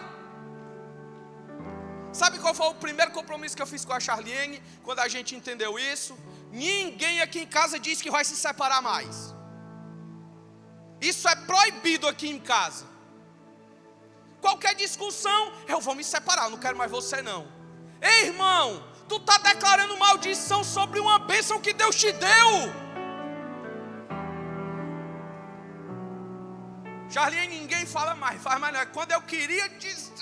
Sabe qual foi o primeiro compromisso que eu fiz com a Charliene, quando a gente entendeu isso? Ninguém aqui em casa diz que vai se separar mais. Isso é proibido aqui em casa. Qualquer discussão, eu vou me separar, eu não quero mais você não. Ei, irmão, tu está declarando maldição sobre uma bênção que Deus te deu. Charliene, ninguém fala mais, faz mais não. Quando eu queria dizer,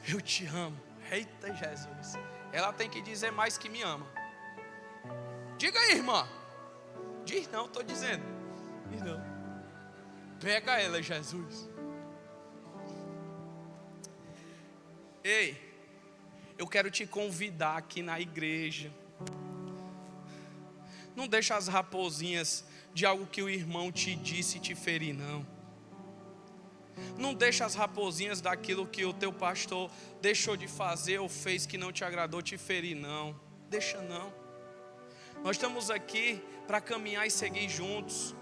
eu te amo. Eita Jesus. Ela tem que dizer mais que me ama. Diga aí, irmã. Diz não, estou dizendo. Diz não. Pega ela, Jesus. Ei, eu quero te convidar aqui na igreja. Não deixa as raposinhas de algo que o irmão te disse te ferir, não. Não deixa as raposinhas daquilo que o teu pastor deixou de fazer ou fez que não te agradou te ferir, não. Deixa não. Nós estamos aqui para caminhar e seguir juntos.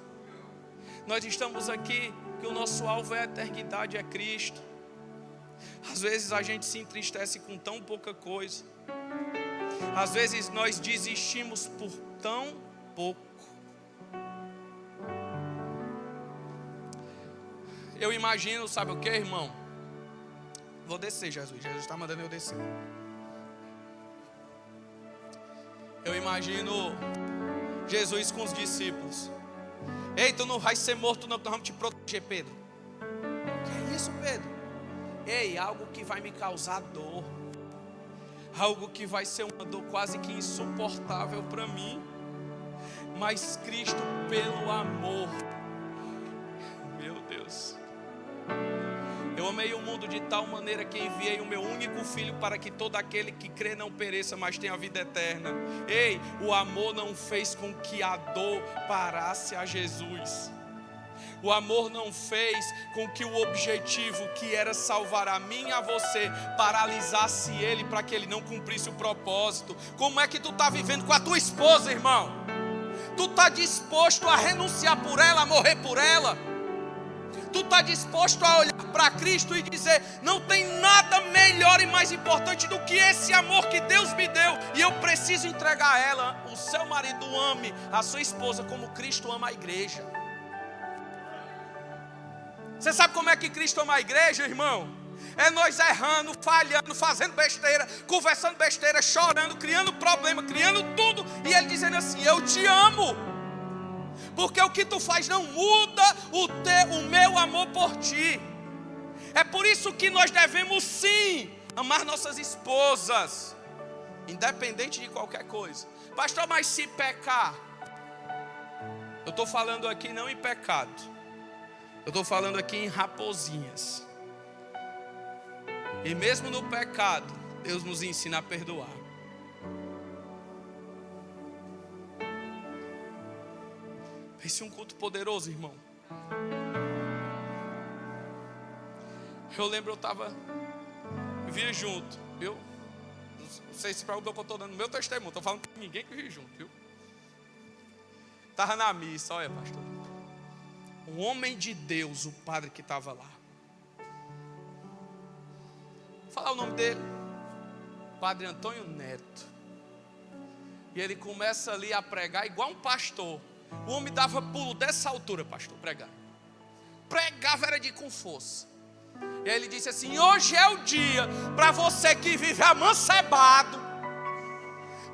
Nós estamos aqui que o nosso alvo é a eternidade, é Cristo. Às vezes a gente se entristece com tão pouca coisa. Às vezes nós desistimos por tão pouco. Eu imagino, sabe o que, irmão? Vou descer, Jesus. Jesus está mandando eu descer. Eu imagino Jesus com os discípulos. Ei, tu não vai ser morto não, nós vamos te proteger, Pedro. Que é isso, Pedro? Ei, algo que vai me causar dor. Algo que vai ser uma dor quase que insuportável para mim. Mas Cristo, pelo amor. Meu Deus. Eu amei o mundo de tal maneira que enviei o meu único filho para que todo aquele que crê não pereça, mas tenha a vida eterna. Ei, o amor não fez com que a dor parasse a Jesus. O amor não fez com que o objetivo, que era salvar a mim e a você, paralisasse ele para que ele não cumprisse o propósito. Como é que tu está vivendo com a tua esposa, irmão? Tu está disposto a renunciar por ela, a morrer por ela? Tu está disposto a olhar para Cristo e dizer: não tem nada melhor e mais importante do que esse amor que Deus me deu, e eu preciso entregar a ela. O seu marido ame a sua esposa como Cristo ama a igreja. Você sabe como é que Cristo ama a igreja, irmão? É nós errando, falhando, fazendo besteira, conversando besteira, chorando, criando problema, criando tudo, e Ele dizendo assim: eu te amo. Porque o que tu faz não muda o meu amor por ti. É por isso que nós devemos sim amar nossas esposas, independente de qualquer coisa. Pastor, mas se pecar? Eu estou falando aqui não em pecado. Eu estou falando aqui em raposinhas. E mesmo no pecado, Deus nos ensina a perdoar. Esse é um culto poderoso, irmão. Eu lembro, eu via junto. Eu não sei se para o que eu estou dando meu testemunho. Estou falando para ninguém que via junto, viu? Estava na missa, olha, pastor. Um homem de Deus, o padre que estava lá. Vou falar o nome dele. Padre Antônio Neto. E ele começa ali a pregar igual um pastor. O homem dava pulo dessa altura, pastor, pregar. Pregava era de com força. E aí ele disse assim: hoje é o dia para você que vive amancebado,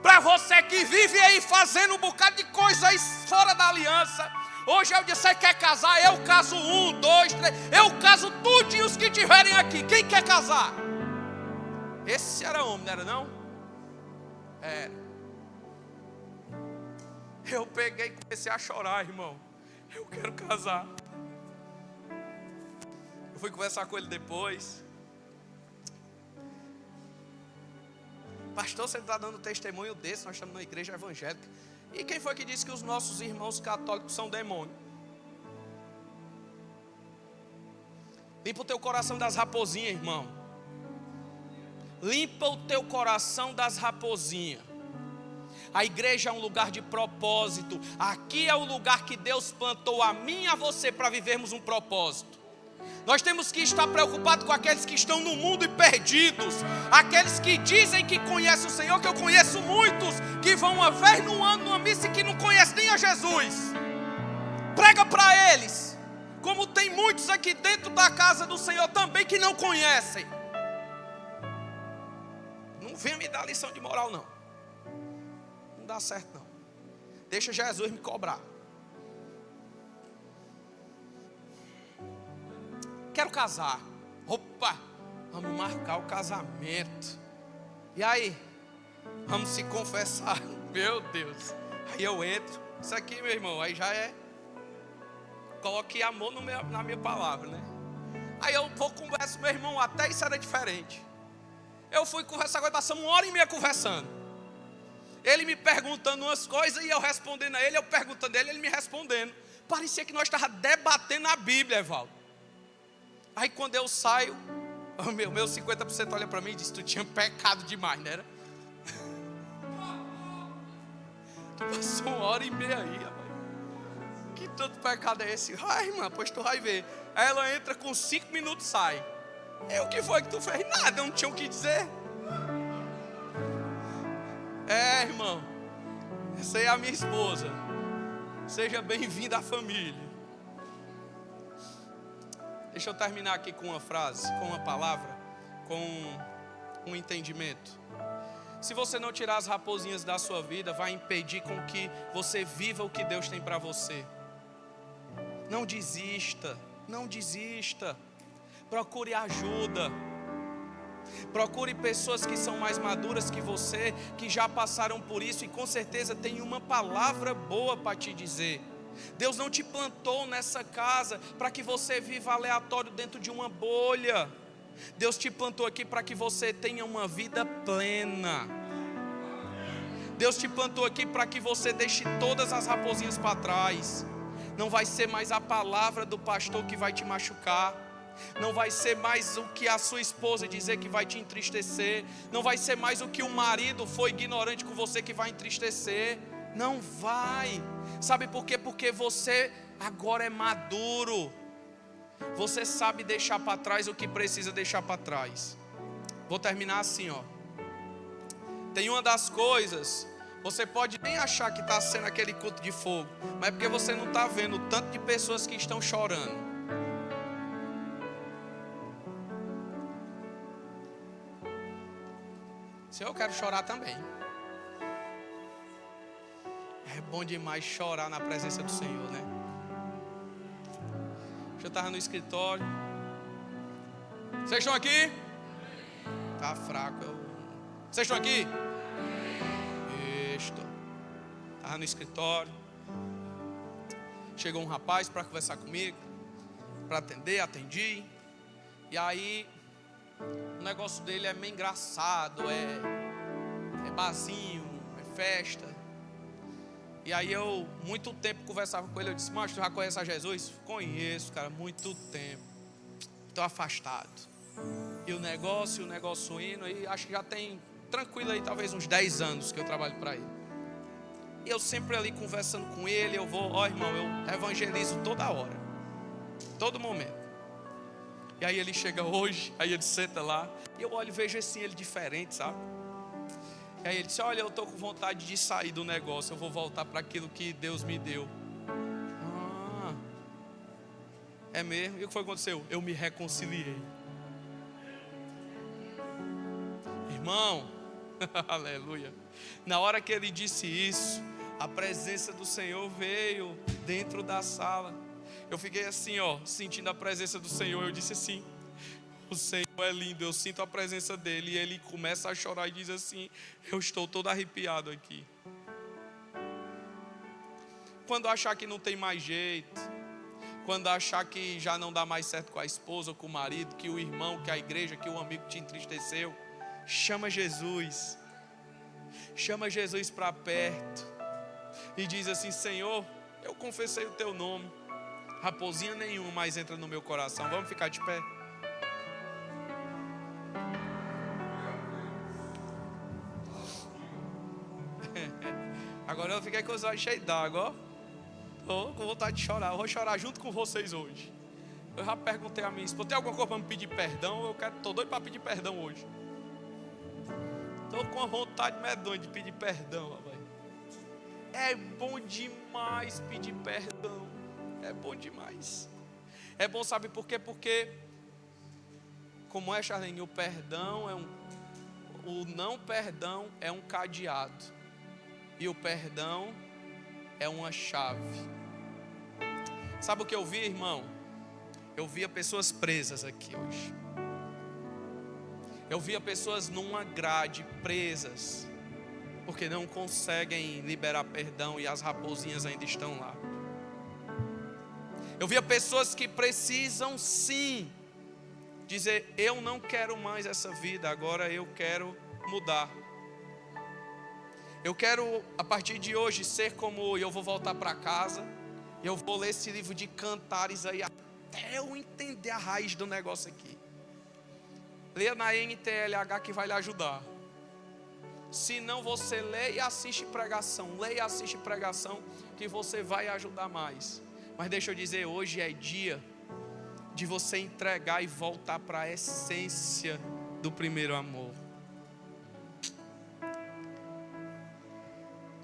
para você que vive aí fazendo um bocado de coisas fora da aliança. Hoje é o dia, você quer casar? Eu caso 1, 2, 3. Eu caso tudinho os que tiverem aqui. Quem quer casar? Esse era homem, não era não? Era. Eu peguei e comecei a chorar, irmão. Eu quero casar. Eu fui conversar com ele depois. Pastor, você está dando testemunho desse? Nós estamos na igreja evangélica. E quem foi que disse que os nossos irmãos católicos são demônios? Limpa o teu coração das raposinhas, irmão. Limpa o teu coração das raposinhas. A igreja é um lugar de propósito. Aqui é o lugar que Deus plantou a mim e a você para vivermos um propósito. Nós temos que estar preocupados com aqueles que estão no mundo e perdidos. Aqueles que dizem que conhecem o Senhor, que eu conheço muitos, que vão uma vez no ano numa missa e que não conhecem nem a Jesus. Prega para eles. Como tem muitos aqui dentro da casa do Senhor também que não conhecem. Não venha me dar lição de moral não. Não dá certo não. Deixa Jesus me cobrar. Quero casar. Opa, vamos marcar o casamento. E aí? Vamos se confessar. Meu Deus. Aí eu entro. Isso aqui, meu irmão, aí já é. Coloque amor na minha palavra, né? Aí eu vou conversar, meu irmão, até isso era diferente. Eu fui conversar com ele, passamos 1h30 conversando. Ele me perguntando umas coisas e eu respondendo a ele, eu perguntando a ele, ele me respondendo. Parecia que nós estávamos debatendo a Bíblia, Evaldo. Aí quando eu saio, o meu 50% olha para mim e diz: tu tinha pecado demais, não era? Tu passou 1h30 aí, rapaz. Que tanto pecado é esse? Ai, irmã, pois tu vai ver. Aí ela entra com 5 minutos e sai. E o que foi que tu fez? Nada, eu não tinha o que dizer. É, irmão, essa aí é a minha esposa. Seja bem-vinda à família. Deixa eu terminar aqui com uma frase, com uma palavra, com um entendimento. Se você não tirar as raposinhas da sua vida, vai impedir com que você viva o que Deus tem para você. Não desista, não desista. Procure ajuda. Procure pessoas que são mais maduras que você, que já passaram por isso e com certeza tem uma palavra boa para te dizer. Deus não te plantou nessa casa para que você viva aleatório dentro de uma bolha. Deus te plantou aqui para que você tenha uma vida plena. Deus te plantou aqui para que você deixe todas as raposinhas para trás. Não vai ser mais a palavra do pastor que vai te machucar. Não vai ser mais o que a sua esposa dizer que vai te entristecer. Não vai ser mais o que o marido foi ignorante com você que vai entristecer. Não vai. Sabe por quê? Porque você agora é maduro. Você sabe deixar para trás o que precisa deixar para trás. Vou terminar assim, ó. Tem uma das coisas, você pode nem achar que está sendo aquele culto de fogo, mas é porque você não está vendo o tanto de pessoas que estão chorando. Se eu quero chorar também. É bom demais chorar na presença do Senhor, né? Eu estava no escritório. Vocês estão aqui? Tá fraco. Vocês estão aqui? Estou. Estava no escritório. Chegou um rapaz para conversar comigo, para atender, atendi. E aí, o negócio dele é meio engraçado, é barzinho, é festa. E aí eu, muito tempo, conversava com ele. Eu disse: mas tu já conhece a Jesus? Conheço, cara, muito tempo. Estou afastado. E o negócio indo aí, acho que já tem, tranquilo aí, talvez uns 10 anos que eu trabalho para ele. E eu sempre ali conversando com ele, eu vou, ó irmão, eu evangelizo toda hora, todo momento. E aí ele chega hoje, aí ele senta lá, e eu olho e vejo assim ele diferente, sabe? E aí ele disse, olha, eu estou com vontade de sair do negócio, eu vou voltar para aquilo que Deus me deu. Ah, é mesmo? E o que foi que aconteceu? Eu me reconciliei. Irmão, aleluia. Na hora que ele disse isso, a presença do Senhor veio dentro da sala. Eu fiquei assim, ó, sentindo a presença do Senhor. Eu disse assim, o Senhor é lindo, eu sinto a presença dele. E ele começa a chorar e diz assim, eu estou todo arrepiado aqui. Quando achar que não tem mais jeito, quando achar que já não dá mais certo com a esposa ou com o marido, que o irmão, que a igreja, que o amigo te entristeceu, chama Jesus. Chama Jesus para perto e diz assim, Senhor, eu confessei o teu nome, raposinha nenhuma mais entra no meu coração. Vamos ficar de pé? Agora eu fiquei com os olhos cheios d'água, ó. Estou com vontade de chorar. Eu vou chorar junto com vocês hoje. Eu já perguntei a minha esposa, tem alguma coisa para me pedir perdão? Estou doido para pedir perdão hoje. Estou com uma vontade medonha de pedir perdão, rapaz. É bom demais pedir perdão. É bom demais. É bom, sabe por quê? Porque, como é, Charlene, o perdão o não perdão é um cadeado. E o perdão é uma chave. Sabe o que eu vi, irmão? Eu via pessoas presas aqui hoje. Eu via pessoas numa grade, presas, porque não conseguem liberar perdão e as raposinhas ainda estão lá. Eu via pessoas que precisam sim dizer, eu não quero mais essa vida, agora eu quero mudar. Eu quero, a partir de hoje, ser como eu vou voltar para casa, eu vou ler esse livro de Cantares aí, até eu entender a raiz do negócio aqui. Leia na NTLH que vai lhe ajudar. Se não, você lê e assiste pregação. Leia e assiste pregação que você vai ajudar mais. Mas deixa eu dizer, hoje é dia de você entregar e voltar para a essência do primeiro amor.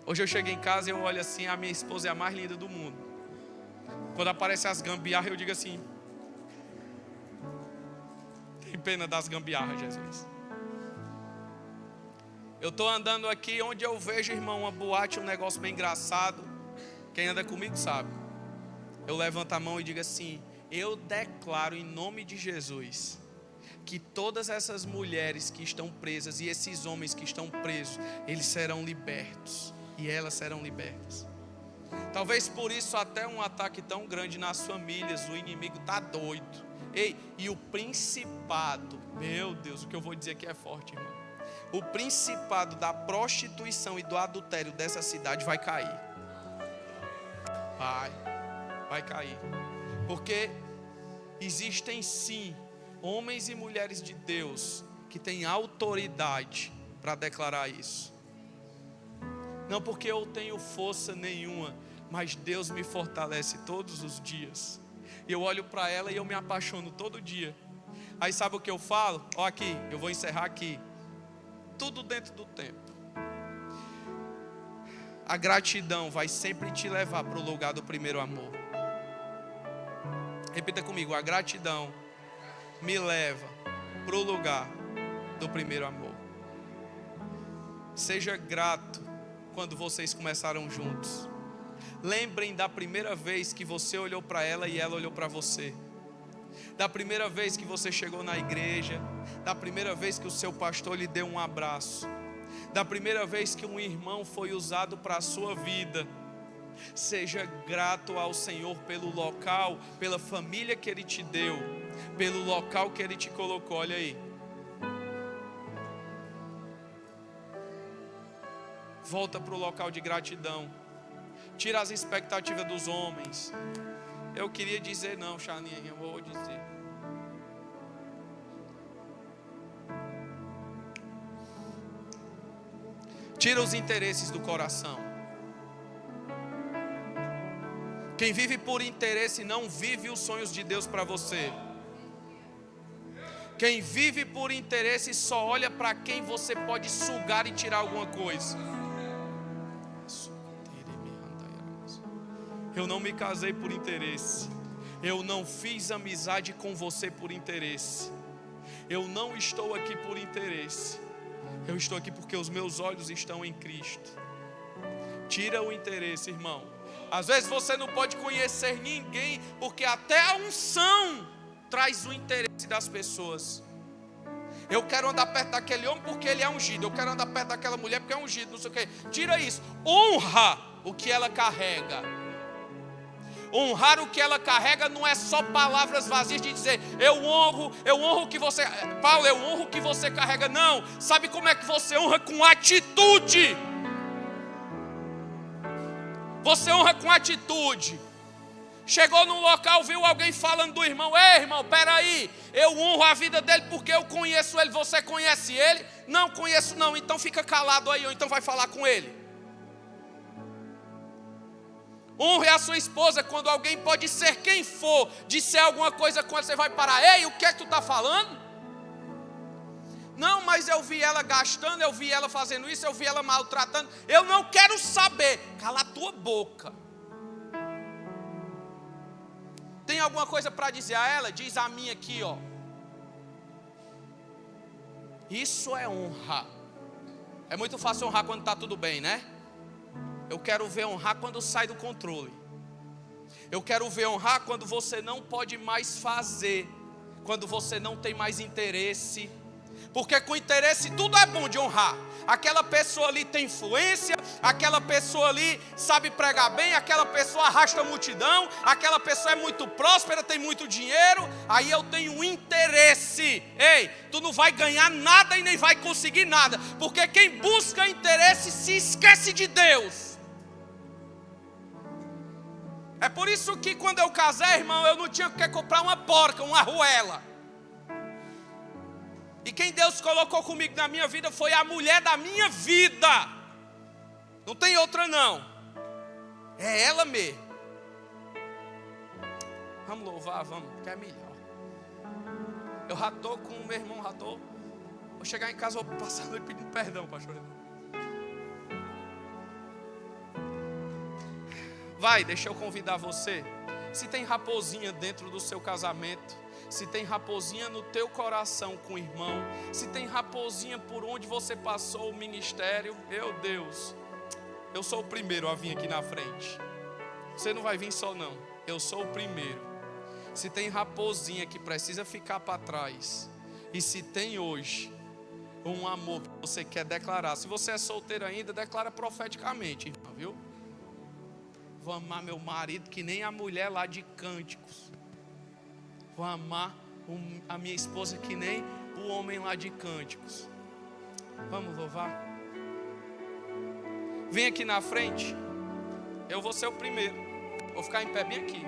Hoje eu cheguei em casa e eu olho assim, a minha esposa é a mais linda do mundo. Quando aparecem as gambiarras, eu digo assim, tem pena das gambiarras, Jesus. Eu estou andando aqui, onde eu vejo, irmão, uma boate, um negócio bem engraçado. Quem anda comigo sabe. Eu levanto a mão e digo assim, eu declaro em nome de Jesus, que todas essas mulheres que estão presas e esses homens que estão presos, eles serão libertos. E elas serão libertas. Talvez por isso até um ataque tão grande nas famílias, o inimigo está doido. Ei, e o principado, meu Deus, o que eu vou dizer aqui é forte, irmão. O principado da prostituição e do adultério dessa cidade vai cair. Vai cair. Porque existem sim homens e mulheres de Deus que têm autoridade para declarar isso. Não porque eu tenho força nenhuma, mas Deus me fortalece todos os dias. Eu olho para ela e eu me apaixono todo dia. Aí sabe o que eu falo? Ó, aqui, eu vou encerrar aqui. Tudo dentro do tempo. A gratidão vai sempre te levar para o lugar do primeiro amor. Repita comigo, a gratidão me leva para o lugar do primeiro amor. Seja grato quando vocês começaram juntos. Lembrem da primeira vez que você olhou para ela e ela olhou para você. Da primeira vez que você chegou na igreja. Da primeira vez que o seu pastor lhe deu um abraço. Da primeira vez que um irmão foi usado para a sua vida. Seja grato ao Senhor pelo local, pela família que Ele te deu, pelo local que Ele te colocou. Olha aí. Volta para o local de gratidão. Tira as expectativas dos homens. Eu queria dizer não, Charlinha, eu vou dizer. Tira os interesses do coração. Quem vive por interesse não vive os sonhos de Deus para você. Quem vive por interesse só olha para quem você pode sugar e tirar alguma coisa. Eu não me casei por interesse. Eu não fiz amizade com você por interesse. Eu não estou aqui por interesse. Eu estou aqui porque os meus olhos estão em Cristo. Tira o interesse, irmão. Às vezes você não pode conhecer ninguém, porque até a unção traz o interesse das pessoas. Eu quero andar perto daquele homem porque ele é ungido. Eu quero andar perto daquela mulher porque é ungido, não sei o quê. Tira isso. Honra o que ela carrega. Honrar o que ela carrega não é só palavras vazias de dizer eu honro o que você... Paulo, eu honro o que você carrega. Não, sabe como é que você honra? Com atitude. Você honra com atitude. Chegou num local, viu alguém falando do irmão. Ei, irmão, peraí, eu honro a vida dele porque eu conheço ele. Você conhece ele? Não conheço não, então fica calado aí, ou então vai falar com ele. Honre a sua esposa. Quando alguém, pode ser quem for, disser alguma coisa com ela, você vai parar. Ei, o que é que tu está falando? Não, mas eu vi ela gastando, eu vi ela fazendo isso, eu vi ela maltratando. Eu não quero saber. Cala a tua boca. Tem alguma coisa para dizer a ela? Diz a mim aqui, ó. Isso é honra. É muito fácil honrar quando está tudo bem, né? Eu quero ver honrar quando sai do controle. Eu quero ver honrar quando você não pode mais fazer, quando você não tem mais interesse. Porque com interesse tudo é bom de honrar. Aquela pessoa ali tem influência, aquela pessoa ali sabe pregar bem, aquela pessoa arrasta a multidão, aquela pessoa é muito próspera, tem muito dinheiro, aí eu tenho interesse. Ei, tu não vai ganhar nada e nem vai conseguir nada, porque quem busca interesse se esquece de Deus. É por isso que quando eu casei, irmão, eu não tinha que comprar uma porca, uma arruela. E quem Deus colocou comigo na minha vida foi a mulher da minha vida. Não tem outra não. É ela mesmo. Vamos louvar, vamos, que é melhor. Eu já estou com o meu irmão, já estou. Vou chegar em casa, vou passar a noite pedindo perdão, pastor. Vai, deixa eu convidar você. Se tem raposinha dentro do seu casamento, se tem raposinha no teu coração com o irmão, se tem raposinha por onde você passou o ministério, meu Deus, eu sou o primeiro a vir aqui na frente. Você não vai vir só não, eu sou o primeiro. Se tem raposinha que precisa ficar para trás, e se tem hoje um amor que você quer declarar, se você é solteiro ainda, declara profeticamente, irmão, viu? Vou amar meu marido que nem a mulher lá de Cânticos. Vou amar a minha esposa que nem o homem lá de Cânticos. Vamos louvar? Vem aqui na frente. Eu vou ser o primeiro. Vou ficar em pé bem aqui.